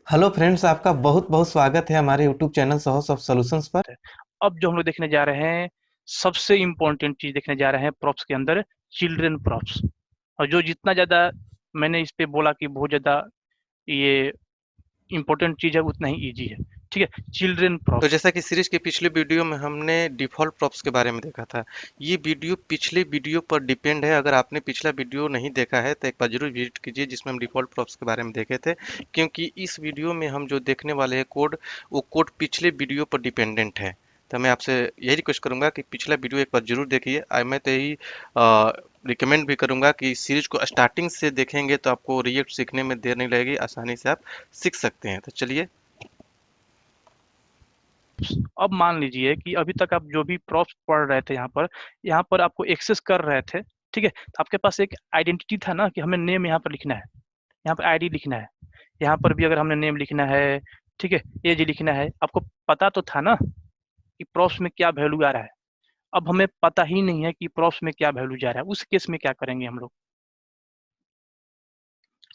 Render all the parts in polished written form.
Hello friends, आपका बहुत बहुत स्वागत है हमारे YouTube channel source of solutions पर। है। अब जो हम लोग देखने जा रहे हैं, सबसे इम्पोर्टेंट चीज देखने जा रहे हैं प्रॉप्स के अंदर, चिल्ड्रन प्रॉप्स। और जो जितना ज्यादा मैंने इस पे बोला कि बहुत ज्यादा ये इम्पोर्टेंट चीज है, उतना ही इजी है। ठीक है, चिल्ड्रन तो प्रॉप्स। जैसा कि सीरीज के पिछले वीडियो में हमने डिफ़ॉल्ट प्रॉप्स के बारे में देखा था। ये वीडियो पिछले वीडियो पर डिपेंड है। अगर आपने पिछला वीडियो नहीं देखा है तो एक बार जरूर विजिट कीजिए, जिसमें हम डिफ़ॉल्ट प्रॉप्स के बारे में देखे थे। क्योंकि इस वीडियो में हम जो देखने वाले हैं कोड, वो कोड पिछले वीडियो पर डिपेंडेंट है। तो मैं आपसे यही रिक्वेस्ट करूंगा कि पिछला वीडियो एक बार जरूर देखिए। मैं तो यही रिकमेंड भी करूंगा कि इस सीरीज को स्टार्टिंग से देखेंगे तो आपको रिएक्ट सीखने में देर नहीं लगेगी, आसानी से आप सीख सकते हैं। तो चलिए। अब मान लीजिए कि अभी तक आप जो भी प्रॉप्स पढ़ रहे थे, यहाँ पर आपको एक्सेस कर रहे थे। ठीक है, तो आपके पास एक आइडेंटिटी था ना कि हमें नेम यहाँ पर लिखना है, यहाँ पर आईडी लिखना है, यहाँ पर भी अगर हमने नेम लिखना है, ठीक है, एज लिखना है। आपको पता तो था ना कि प्रॉप्स में क्या वैल्यू आ रहा है। अब हमें पता ही नहीं है कि प्रॉप्स में क्या वैल्यू जा रहा है। उस केस में क्या करेंगे हम लोग?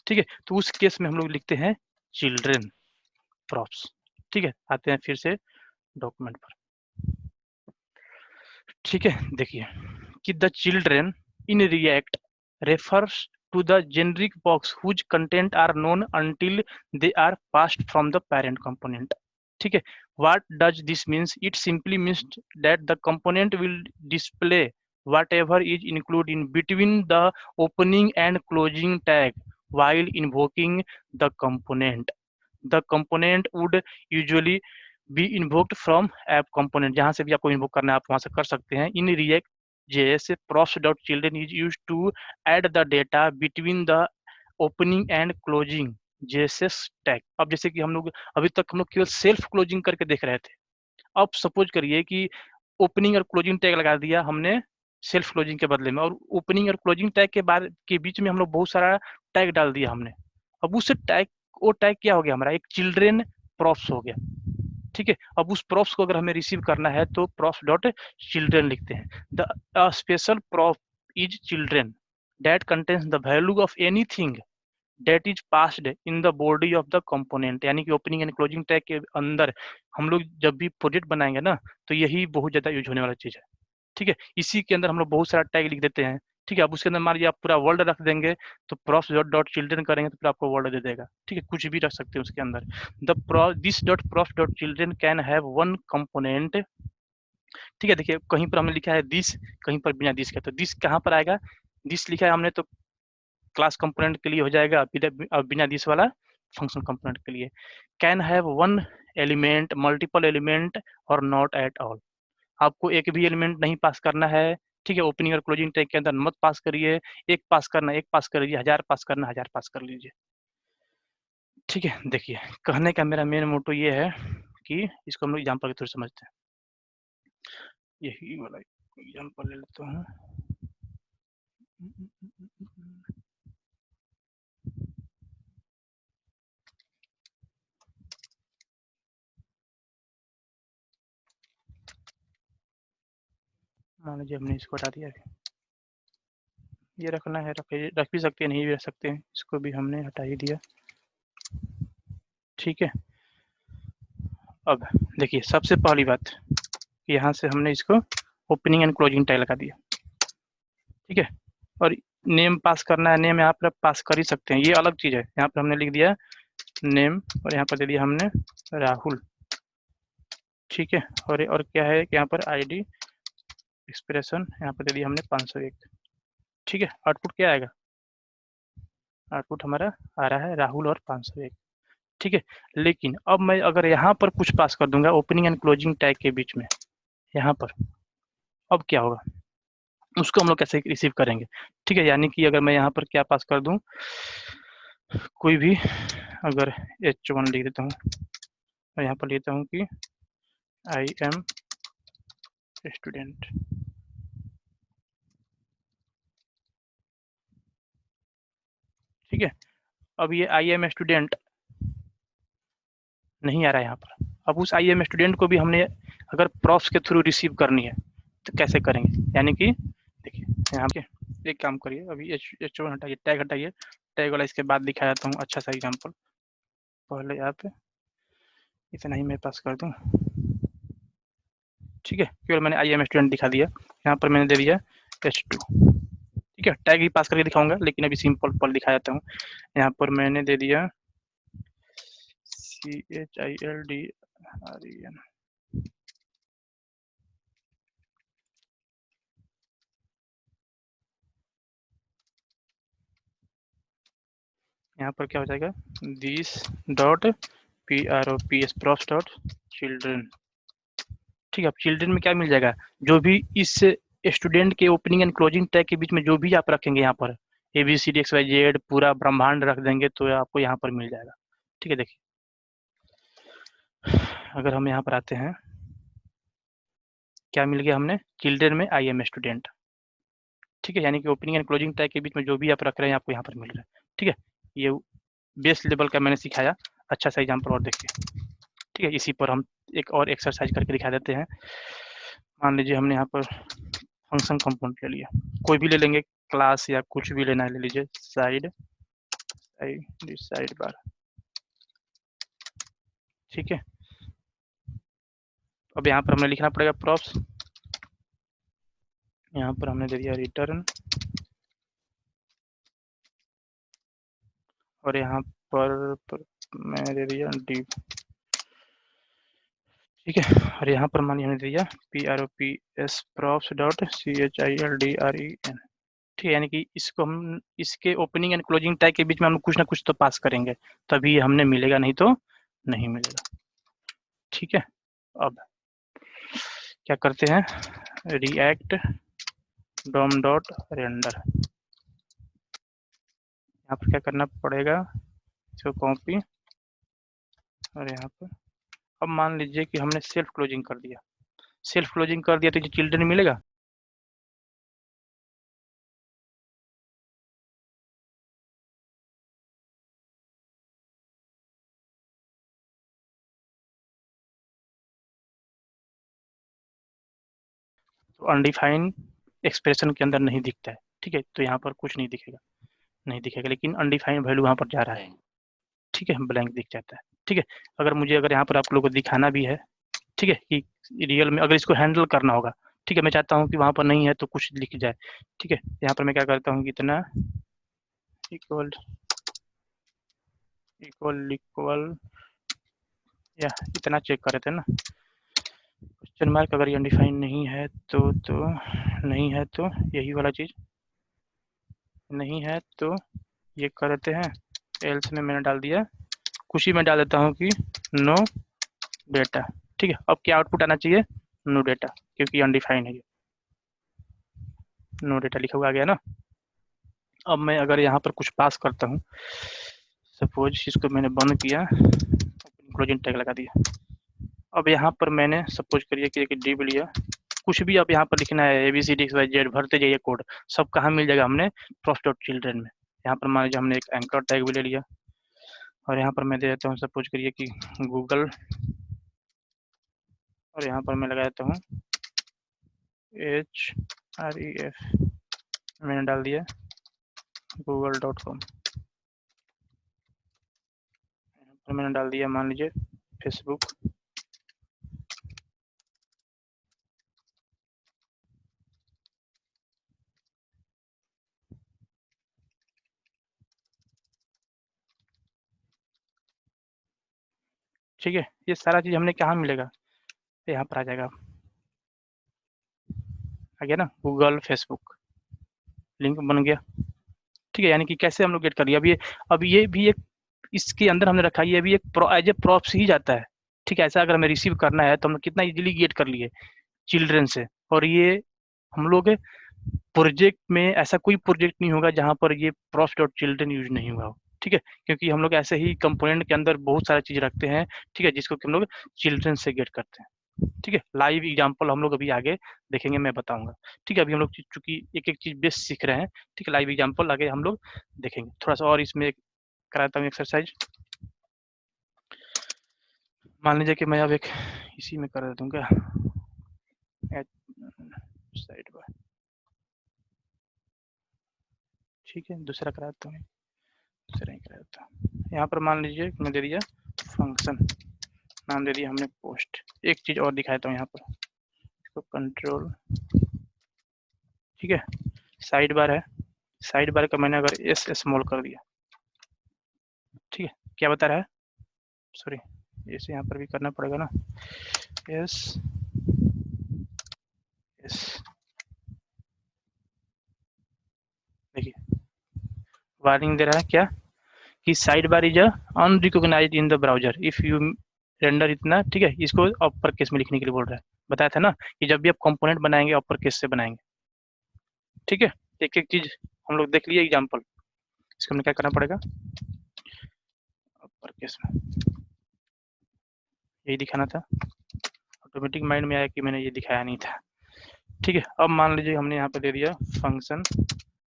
ठीक है, तो उस केस में हम लोग लिखते हैं चिल्ड्रन प्रॉप्स। ठीक है, आते हैं फिर से डॉक्यूमेंट पर। ठीक है, देखिए कि the children in React refers to the generic box whose content are known until they are passed from the parent component. ठीक है, what does this means? It simply means that the component will display whatever is included in between the opening and closing tag while invoking the component. The component would usually be invoked from app component। जहाँ से भी आपको invoke करना है आप वहाँ से कर सकते हैं। In React JS props.children is used to add the data between the opening and closing JSS tag. अब जैसे कि हम लोग अभी तक हम लोग केवल सेल्फ क्लोजिंग करके देख रहे थे। अब सपोज करिए कि ओपनिंग और क्लोजिंग टैग लगा दिया हमने सेल्फ क्लोजिंग के बदले में, और ओपनिंग और क्लोजिंग टैग के बीच में हम लोग बहुत सारा टैग डाल दिया हमने। अब उस टैग वो टैग क्या हो गया हमारा? एक चिल्ड्रेन प्रॉप्स हो गया। ठीक है, अब उस प्रॉप्स को अगर हमें रिसीव करना है तो प्रॉप्स डॉट चिल्ड्रेन लिखते हैं। The special prop is children that contains the value of anything that is passed in the body of the component. यानी कि ओपनिंग एंड क्लोजिंग टैग के अंदर हम लोग जब भी प्रोजेक्ट बनाएंगे ना, तो यही बहुत ज्यादा यूज होने वाला चीज है। ठीक है, इसी के अंदर हम लोग बहुत सारा टैग लिख देते हैं। ठीक है, अब उसके अंदर मान लीजिए आप पूरा वर्ल्ड रख देंगे, तो प्रॉप्स डॉट डॉट चिल्ड्रन करेंगे तो फिर आपको वर्ल्ड दे देगा। ठीक है, कुछ भी रख सकते हैं उसके अंदर। This dot props dot children can have one component. ठीक है, देखिए कहीं पर हमने लिखा है दिस, कहीं पर बिना दिस के। तो दिस कहाँ पर आएगा? दिस लिखा है हमने तो क्लास कंपोनेंट के लिए हो जाएगा, बिना दिस वाला फंक्शन कंपोनेंट के लिए। Can have one element, multiple element और नॉट एट ऑल। आपको एक भी एलिमेंट नहीं पास करना है। ठीक है, ओपनिंग और क्लोजिंग टैग के अंदर मत पास करिए। एक पास करना एक पास कर लीजिए, 1000 पास करना 1000 पास कर लीजिए। ठीक है, देखिए कहने का मेरा मेन मोटो ये है कि इसको हम लोग एग्जाम्पल के थ्रू समझते हैं। यही वाला एग्जाम्पल ले लेता हूँ। मान लीजिए हमने इसको हटा दिया। ये रखना है, रख भी सकते हैं, नहीं भी रख सकते हैं। इसको भी हमने हटा ही दिया। ठीक है, अब देखिए सबसे पहली बात, यहाँ से हमने इसको ओपनिंग एंड क्लोजिंग टैग लगा दिया। ठीक है, और नेम पास करना है, नेम यहाँ पर पास कर ही सकते हैं, ये अलग चीज़ है। यहाँ पर हमने लिख दिया नेम और यहाँ पर दे दिया हमने राहुल। ठीक है, और क्या है कि यहाँ पर आईडी एक्सप्रेशन यहाँ पर दे दिया हमने 501। ठीक है, आउटपुट क्या आएगा? आउटपुट हमारा आ रहा है राहुल और 501। ठीक है, लेकिन अब मैं अगर यहाँ पर कुछ पास कर दूंगा ओपनिंग एंड क्लोजिंग टैग के बीच में, यहाँ पर, अब क्या होगा? उसको हम लोग कैसे रिसीव करेंगे? ठीक है, यानी कि अगर मैं यहाँ पर क्या पास कर दूं, कोई भी अगर H1 लिख देता हूँ और यहाँ पर लेता हूँ कि आई एम स्टूडेंट। ठीक है, अब ये आई एम स्टूडेंट नहीं आ रहा है यहाँ पर। अब उस आई एम स्टूडेंट को भी हमने अगर प्रॉप्स के थ्रू रिसीव करनी है तो कैसे करेंगे? यानी कि देखिए यहाँ पे एक काम करिए, अभी H1 हटाइए, टैग हटाइए, टैग वाला इसके बाद दिखाया जाता हूँ अच्छा सा एग्जाम्पल। पहले आप इतना ही मैं पास कर दूं, ठीक है। केवल मैंने आई एम स्टूडेंट दिखा दिया, यहाँ पर मैंने दे दिया H2, ठीक है। टैग ही पास करके दिखाऊंगा, लेकिन अभी सिंपल पल दिखा जाता हूँ। यहाँ पर मैंने दे दिया CHILDREN, यहाँ पर क्या हो जाएगा, this dot props dot children, ठीक है। अब चिल्ड्रन में क्या मिल जाएगा, जो भी इस स्टूडेंट के ओपनिंग एंड क्लोजिंग टैग के बीच में जो भी आप रखेंगे, यहाँ पर ABCDXYZ पूरा ब्रह्मांड रख देंगे तो आपको यहाँ पर मिल जाएगा, ठीक है। देखिए अगर हम यहाँ पर आते हैं, क्या मिल गया हमने, चिल्ड्रन में IM स्टूडेंट, ठीक है। यानी कि ओपनिंग एंड क्लोजिंग टैग के बीच में जो भी आप रख रहे हैं आपको यहाँ पर मिल रहा है, ठीक है। ये बेस लेवल का मैंने सिखाया, अच्छा सा एग्जाम्पल और देखिए, ठीक है। इसी पर हम एक और एक्सरसाइज करके दिखा देते हैं। मान लीजिए हमने यहाँ पर फंक्शन कंपोनेंट ले लिया, कोई भी ले लेंगे, क्लास या कुछ भी लेना है ले लीजिए, साइड बार, ठीक है। अब यहाँ पर हमें लिखना पड़ेगा प्रॉप्स, यहाँ पर हमने दे दिया रिटर्न, और यहाँ पर मैंने दे दिया div, ठीक है। और यहाँ पर मानिए हमने दे दिया props props डॉट children, ठीक है। यानी कि इसको हम इसके ओपनिंग एंड क्लोजिंग टैग के बीच में हम कुछ ना कुछ तो पास करेंगे, तभी हमने मिलेगा, नहीं तो नहीं मिलेगा, ठीक है। अब क्या करते हैं, react dom डॉट रेंडर, यहाँ पर क्या करना पड़ेगा, इसको कॉपी, और यहाँ पर अब मान लीजिए कि हमने सेल्फ क्लोजिंग कर दिया, सेल्फ क्लोजिंग कर दिया तो ये चिल्ड्रन मिलेगा, तो अनडिफाइंड एक्सप्रेशन के अंदर नहीं दिखता है, ठीक है। तो यहाँ पर कुछ नहीं दिखेगा, नहीं दिखेगा, लेकिन अनडिफाइंड वैल्यू वहाँ पर जा रहा है, ठीक है, ब्लैंक दिख जाता है, ठीक है। अगर यहाँ पर आप लोगों को दिखाना भी है, ठीक है, कि रियल में अगर इसको हैंडल करना होगा, ठीक है, मैं चाहता हूँ कि वहाँ पर नहीं है तो कुछ लिख जाए, ठीक है। यहाँ पर मैं क्या करता हूँ कि इतना इक्वल इक्वल इक्वल या इतना चेक कर रहे थे ना, क्वेश्चन मार्क, अगर ये अनडिफाइंड नहीं है तो नहीं है तो यही वाला चीज़ नहीं है तो ये कर देते हैं, एल्स में मैंने डाल दिया, कुछ ही मैं डाल देता हूँ कि नो डेटा, ठीक है। अब क्या आउटपुट आना चाहिए, नो डेटा, क्योंकि अनडिफाइंड है ये, नो डेटा लिखा हुआ आ गया ना। अब मैं अगर यहाँ पर कुछ पास करता हूँ, सपोज इसको मैंने बंद किया, क्लोजिंग टैग लगा दिया, अब यहाँ पर मैंने सपोज करिए कि एक डिव लिया, कुछ भी आप यहाँ पर लिखना है, ABCDXYZ भरते जाइए कोड, सब कहाँ मिल जाएगा, हमने props डॉट चिल्ड्रन में। यहाँ पर मान लीजिए हमने एक एंकर टैग भी ले लिया, और यहाँ पर मैं दे देता हूँ, सपोज करिए कि गूगल, और यहाँ पर मैं लगा देता हूँ HREF, मैंने डाल दिया google.com, और मैंने डाल दिया मान लीजिए फेसबुक, ठीक है। ये सारा चीज़ हमने कहाँ मिलेगा, यहाँ पर आ जाएगा, आ गया ना, गूगल फेसबुक लिंक बन गया, ठीक है। यानी कि कैसे हम लोग गेट कर लिया, अब ये भी एक इसके अंदर हमने रखा है, ये भी एक एज ए प्रॉप्स ही जाता है, ठीक है। ऐसा अगर हमें रिसीव करना है तो हम कितना इजीली गेट कर लिए चिल्ड्रन से, और ये हम लोग प्रोजेक्ट में ऐसा कोई प्रोजेक्ट नहीं होगा जहाँ पर ये प्रॉप्स डॉट चिल्ड्रन यूज नहीं हुआ हो, ठीक है। क्योंकि हम लोग ऐसे ही कंपोनेंट के अंदर बहुत सारी चीज रखते हैं, ठीक है, जिसको कि हम लोग चिल्ड्रन से गेट करते हैं, ठीक है। लाइव एग्जांपल हम लोग अभी आगे देखेंगे, मैं बताऊंगा, ठीक है। अभी हम लोग चूंकि एक एक चीज बेस सीख रहे हैं, ठीक है, लाइव एग्जांपल आगे हम लोग देखेंगे, थोड़ा सा और इसमें कराता हूँ एक्सरसाइज। मान लीजिए कि मैं अब एक इसी में कर दूंगा साइड बार, ठीक है, दूसरा कराता हूँ, दूसरा नहीं कराता, यहाँ पर मान लीजिए मैं दे दिया फंक्शन, नाम दे दिया हमने पोस्ट। एक चीज और दिखाता हूँ यहाँ पर, इसको कंट्रोल, ठीक है, साइड बार है, साइड बार का मैंने अगर एस स्मॉल कर दिया, ठीक है, क्या बता रहा है, सॉरी इसे यहाँ पर भी करना पड़ेगा ना, एस एस, देखिए वार्निंग दे रहा है क्या, कि side bar is unrecognised in the browser if you render इतना, ठीक है, इसको अपर केस में लिखने के लिए बोल रहा है। बताया था ना कि जब भी आप कंपोनेंट बनाएंगे अपर केस से बनाएंगे, ठीक है। एक एक चीज हम लोग देख लिए एग्जाम्पल, इसको हमें क्या करना पड़ेगा, अपर केस में, यही दिखाना था, ऑटोमेटिक माइंड में आया कि मैंने ये दिखाया नहीं था, ठीक है। अब मान लीजिए हमने यहाँ पे दे दिया फंक्शन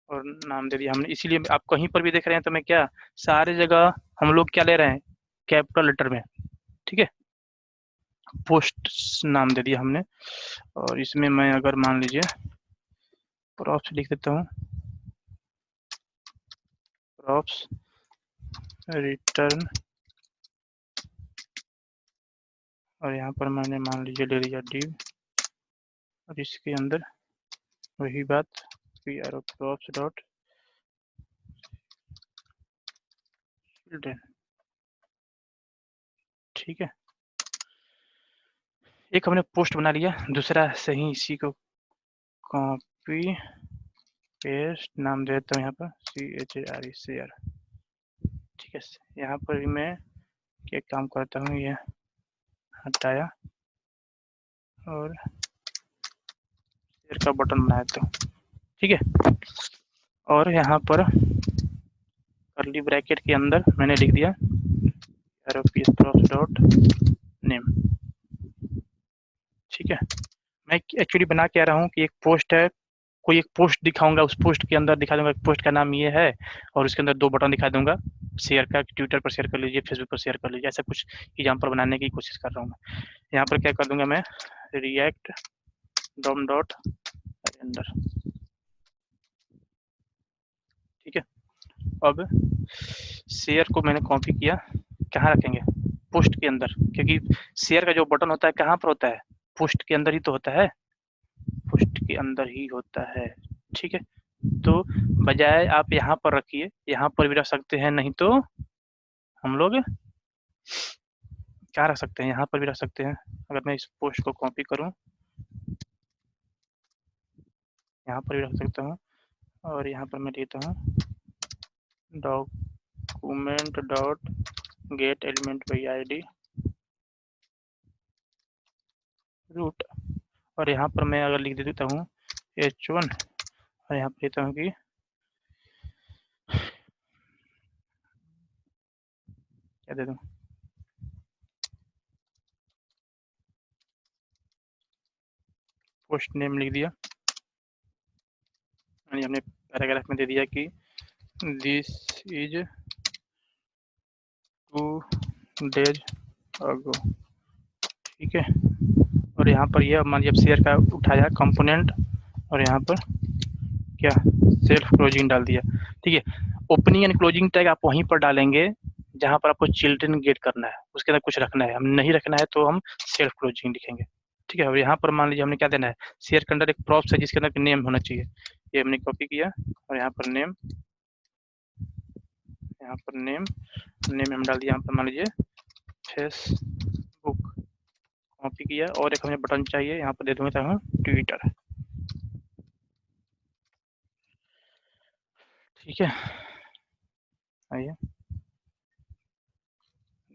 और नाम दे दिया हमने, इसीलिए आप कहीं पर भी देख रहे हैं तो मैं क्या, सारे जगह हम लोग क्या ले रहे हैं, कैपिटल लेटर में, ठीक है। पोस्ट नाम दे दिया हमने, और इसमें मैं अगर मान लीजिए प्रॉप्स लिख देता हूँ, प्रॉप्स रिटर्न, और यहाँ पर मैंने मान लीजिए ले लिया div, और इसके अंदर वही बात, props डॉट चिल्ड्रन, ठीक है। एक हमने पोस्ट बना लिया, दूसरा सही इसी को कॉपी पेस्ट, नाम देता हूँ यहाँ पर CHAR शेयर, ठीक है। यहाँ पर भी मैं क्या काम करता हूँ, ये हटाया और शेयर का बटन बना देता हूँ, ठीक है। और यहाँ पर कर्ली ब्रैकेट के अंदर मैंने लिख दिया props डॉट नेम, ठीक है। मैं एक्चुअली बना के आ रहा हूँ कि एक पोस्ट है, कोई एक पोस्ट दिखाऊंगा, उस पोस्ट के अंदर दिखा दूंगा पोस्ट का नाम ये है, और उसके अंदर 2 बटन दिखा दूंगा, शेयर का, ट्विटर पर शेयर कर लीजिए, फेसबुक पर शेयर कर लीजिए, ऐसा कुछ एग्जाम्पल बनाने की कोशिश कर रहा हूँ मैं। यहाँ पर क्या कर दूंगा मैं, रिएक्ट डॉम डॉट रेंडर, ठीक है। अब शेयर को मैंने कॉपी किया, कहाँ रखेंगे, पोस्ट के अंदर, क्योंकि शेयर का जो बटन होता है कहाँ पर होता है, पोस्ट के अंदर ही तो होता है, पोस्ट के अंदर ही होता है, ठीक है। तो बजाय आप यहाँ पर रखिए, यहाँ पर भी रख सकते हैं, नहीं तो हम लोग क्या रख सकते हैं, यहाँ पर भी रख सकते हैं। अगर मैं इस पोस्ट को कॉपी करूँ, यहाँ पर भी रख सकता हूँ, और यहाँ पर मैं देता हूँ document dot get element by ID root, और यहाँ पर मैं अगर लिख देता हूँ H1, और यहाँ पर देता हूँ कि क्या दे दूँ, पोस्ट नेम लिख दिया, यानी हमने पैराग्राफ में दे दिया कि दिस इज 2 days ago, ठीक है। और यहाँ पर यह मान लीजिए शेयर का उठाया कंपोनेंट, और यहाँ पर क्या सेल्फ क्लोजिंग डाल दिया, ठीक है। ओपनिंग एंड क्लोजिंग टैग आप वहीं पर डालेंगे जहाँ पर आपको चिल्ड्रन गेट करना है, उसके अंदर कुछ रखना है, हम नहीं रखना है तो हम सेल्फ क्लोजिंग लिखेंगे, ठीक है। और यहाँ पर मान लीजिए हमने क्या देना है, शेयर के अंदर एक प्रॉप्स है जिसके अंदर नेम होना चाहिए, ये हमने कॉपी किया, और यहाँ पर नेम, यहाँ पर नेम हम डाल दिया, यहाँ पर मान लीजिए फेसबुक, कॉपी किया, और एक हमें बटन चाहिए, यहाँ पर दे दूंगा ट्विटर, ठीक है। आइए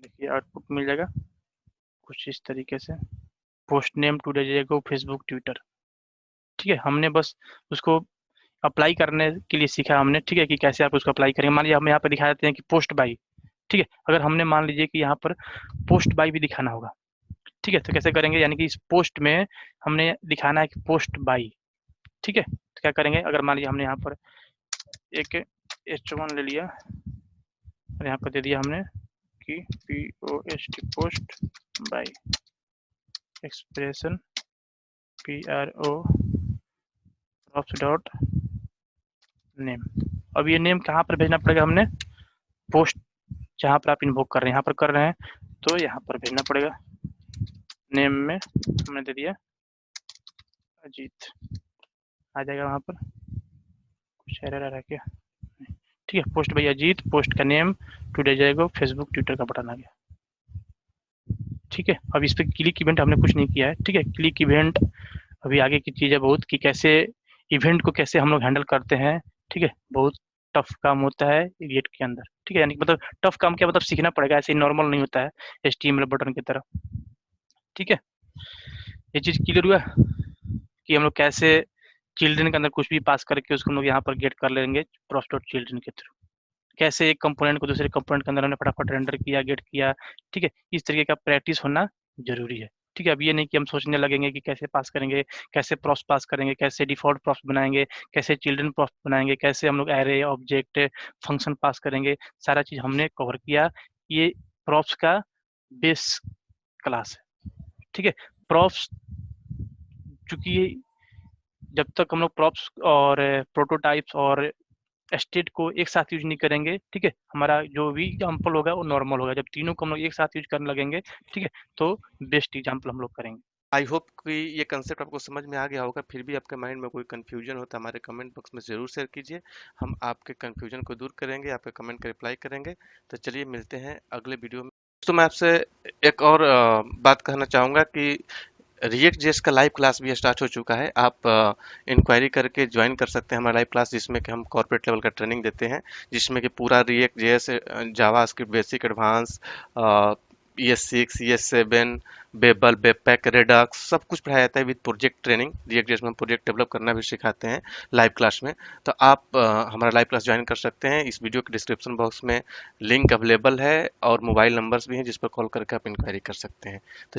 देखिए आउटपुट मिल जाएगा कुछ इस तरीके से, post name 2 days ago Facebook Twitter, ठीक है। हमने बस उसको अप्लाई करने के लिए सीखा हमने, ठीक है, कि कैसे आप उसको अप्लाई करेंगे। मान लीजिए हम यहाँ पर दिखा देते हैं कि पोस्ट बाई, ठीक है। अगर हमने मान लीजिए कि यहाँ पर पोस्ट बाई भी दिखाना होगा, ठीक है, तो कैसे करेंगे, यानी कि इस पोस्ट में हमने दिखाना है कि पोस्ट बाई, ठीक है। तो क्या करेंगे, अगर मान लीजिए हमने यहाँ पर एक H1 ले लिया, और यहाँ पर दे दिया हमने कि POST post by expression PRO props dot name. अब ये नेम कहाँ पर भेजना पड़ेगा, हमने पोस्ट जहाँ पर आप इन्वोक कर रहे हैं, यहाँ पर कर रहे हैं तो यहाँ पर भेजना पड़ेगा। नेम में हमने दे दिया अजीत, आ जाएगा वहाँ पर। कुछ एरर आ रहा है क्या? ठीक है, पोस्ट बाई अजीत, पोस्ट का नेम टुडे जाएगा, फेसबुक ट्विटर का बटन आ गया। ठीक है, अब इस पर क्लिक इवेंट हमने कुछ नहीं किया है। ठीक है, क्लिक इवेंट अभी आगे की चीज़ है बहुत, कि कैसे इवेंट को कैसे हम लोग हैंडल करते हैं। ठीक है, बहुत टफ काम होता है रिएक्ट के अंदर। ठीक है, यानी मतलब टफ काम क्या मतलब सीखना पड़ेगा, ऐसे ही नॉर्मल नहीं होता है HTML बटन की तरह। ठीक है, ये चीज़ क्लियर हुआ कि हम लोग कैसे चिल्ड्रन के अंदर कुछ भी पास करके उसको हम लोग यहाँ पर गेट कर लेंगे props डॉट चिल्ड्रन के थ्रू। कैसे एक कंपोनेंट को दूसरे कंपोनेंट के अंदर हमने फटाफट रेंडर किया, गेट किया। ठीक है, इस तरीके का प्रैक्टिस होना जरूरी है। ठीक है, अब ये नहीं कि हम सोचने लगेंगे कि कैसे पास करेंगे, कैसे प्रॉप्स पास करेंगे, कैसे डिफॉल्ट प्रॉप्स बनाएंगे, कैसे चिल्ड्रन प्रॉप्स बनाएंगे, कैसे हम लोग एरे ऑब्जेक्ट फंक्शन पास करेंगे। सारा चीज हमने कवर किया। ये प्रॉप्स का बेस क्लास है। ठीक है, प्रॉप्स चूंकि जब तक हम लोग प्रॉप्स और प्रोटोटाइप्स और स्टेट को एक साथ यूज नहीं करेंगे, ठीक है, हमारा जो भी एग्जाम्पल होगा वो नॉर्मल होगा। जब तीनों को हम लोग एक साथ यूज करने लगेंगे, ठीक है, तो बेस्ट एग्जाम्पल हम लोग करेंगे। आई होप कि ये कंसेप्ट आपको समझ में आ गया होगा। फिर भी आपके माइंड में कोई कंफ्यूजन हो तो हमारे कमेंट बॉक्स में ज़रूर शेयर कीजिए। हम आपके कंफ्यूजन को दूर करेंगे, आपके कमेंट का रिप्लाई करेंगे। तो चलिए मिलते हैं अगले वीडियो में। तो मैं आपसे एक और बात कहना चाहूँगा कि रिएक्ट जेएस का लाइव क्लास भी स्टार्ट हो चुका है। आप इंक्वायरी करके ज्वाइन कर सकते हैं हमारा लाइव क्लास, जिसमें कि हम कॉर्पोरेट लेवल का ट्रेनिंग देते हैं, जिसमें कि पूरा React JS, JavaScript basic, advance, ES6, ES7, Babel, Webpack, Redux सब कुछ पढ़ाया जाता है with project training. React JS में हम प्रोजेक्ट डेवलप करना भी सिखाते हैं लाइव क्लास में। तो आप हमारा लाइव क्लास ज्वाइन कर सकते हैं। इस वीडियो के डिस्क्रिप्शन बॉक्स में लिंक अवेलेबल है और मोबाइल नंबर्स भी हैं जिस पर कॉल करके आप इंक्वायरी कर सकते हैं। तो